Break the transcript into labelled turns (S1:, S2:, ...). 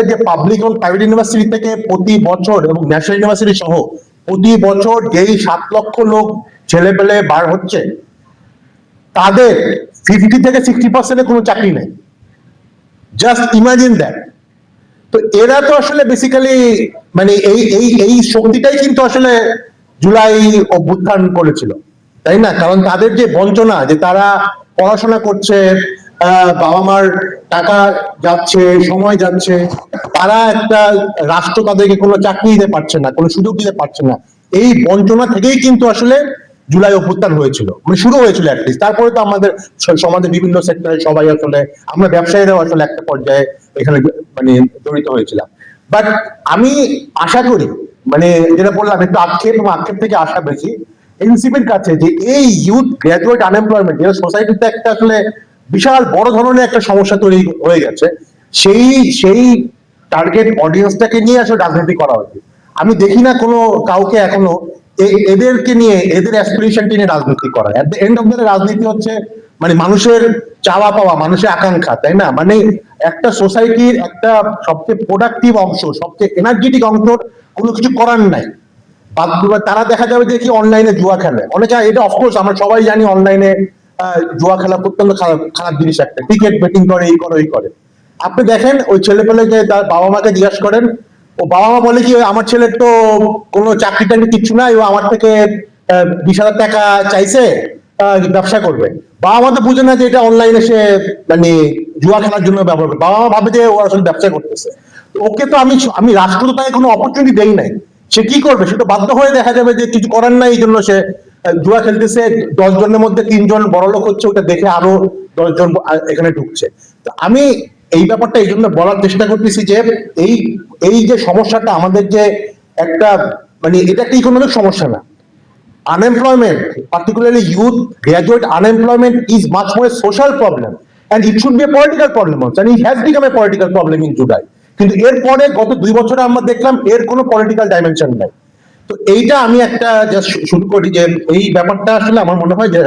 S1: যে পাবলিক এবং private university থেকে প্রতি বছর এবং ন্যাশনাল ইউনিভার্সিটি সহ প্রতি বছর যেই 7 লক্ষ লোক ছেলেপেলে বার হচ্ছে, তাদের 50 থেকে 60% কোনো চাকরি নেই। Just imagine that. তো এরা তো আসলে বেসিক্যালি মানে এই এই এই শক্তিটাই কিন্তু আসলে জুলাই অভ্যুত্থান করেছিল, তাই না? কারণ তাদের যে বঞ্চনা, যে তারা পড়াশোনা করছে, বাবা মার টাকা যাচ্ছে, সময় যাচ্ছে, তারা একটা রাষ্ট্র তাদেরকে কোনো চাকরি দিতে পারছে না, কোনো সুযোগ দিতে পারছে না, এই বঞ্চনা থেকেই কিন্তু আসলে জুলাই অভ্যুত্থান হয়েছিল, মানে শুরু হয়েছিল অ্যাটলিস্ট। তারপরে তো আমাদের সমাজের বিভিন্ন সেক্টরে সবাই আসলে, আমরা ব্যবসায়ীরাও আসলে একটা পর্যায়ে এখানে মানে জড়িত হয়েছিলাম। বাট আমি আশা করি, মানে যেটা বললাম, একটু আক্ষেপ এবং আক্ষেপ থেকে আশা বেশি এনসিপির কাছে, যে এই ইউথ গ্র্যাজুয়েট আনএমপ্লয়মেন্ট, যেটা সোসাইটিতে একটা আসলে বিশাল বড় ধরনের একটা সমস্যা তৈরি হয়ে গেছে, সেই সেই টার্গেট অডিয়েন্সটাকে নিয়ে আসলে রাজনীতি করা উচিত। আমি দেখি না কোনো কাউকে এখনো এদেরকে নিয়ে, এদের অ্যাসপিরেশনকে নিয়ে রাজনীতি করা। At the end of the রাজনীতি হচ্ছে মানে মানুষের চাওয়া পাওয়া, মানুষের আকাঙ্ক্ষা, তাই না? মানে একটা সোসাইটির একটা সবচেয়ে প্রোডাক্টিভ অংশ, সবচেয়ে এনার্জেটিক অংশ কোনো কিছু করার নাই, তারা দেখা যাবে যে কি অনলাইনে জুয়া খেলে। অনেকে, এটা অফকোর্স আমরা সবাই জানি, অনলাইনে জুয়া খেলা প্রত্যন্ত খারাপ জিনিস, একটা ক্রিকেট বেটিং করে, এই করে ওই করে। আপনি দেখেন ওই ছেলেপেলেকে তার বাবা মাকে জিজ্ঞাসা করেন, ও বাবা মা বলে কি আমার ছেলের তো কোনো চাকরি টাকরি কিচ্ছু নাই, ও আমার থেকে 20,000 টাকা চাইছে, ব্যবসা করবে। বাবা মা তো বুঝে না যে এটা অনলাইনে সে মানে জুয়া খেলার জন্য ব্যবহার করে। বাবা মা ভাবে যে ও আসলে ব্যবসা করতেছে। ওকে তো আমি রাষ্ট্র তো তাকে কোনো অপরচুনিটি দেই নাই, সে কি করবে? সে তো বাধ্য হয়ে দেখা যাবে যে কিছু করার নাই, এই জন্য সে জুয়া খেলতেছে। 10 জনের মধ্যে 3 জন বড়লোক হচ্ছে, ওটা দেখে আরো 10 জন এখানে ঢুকছে। তো আমি এই ব্যাপারটা এই জন্য বলার চেষ্টা করতেছি যে এই এই যে সমস্যাটা আমাদের, যে একটা মানে এটা একটা ইকোনমিক সমস্যা না। Unemployment, particularly youth graduate unemployment, is much more a social problem, and it should be a political problem also, and it has become a political problem in July. কিন্তু এরপরে গত 2 বছরে আমরা দেখলাম এর কোনো পলিটিক্যাল ডাইমেনশন নাই। তো এইটা আমি একটা জাস্ট শুরু করি যে এই ব্যাপারটা আসলে আমার মনে হয় যে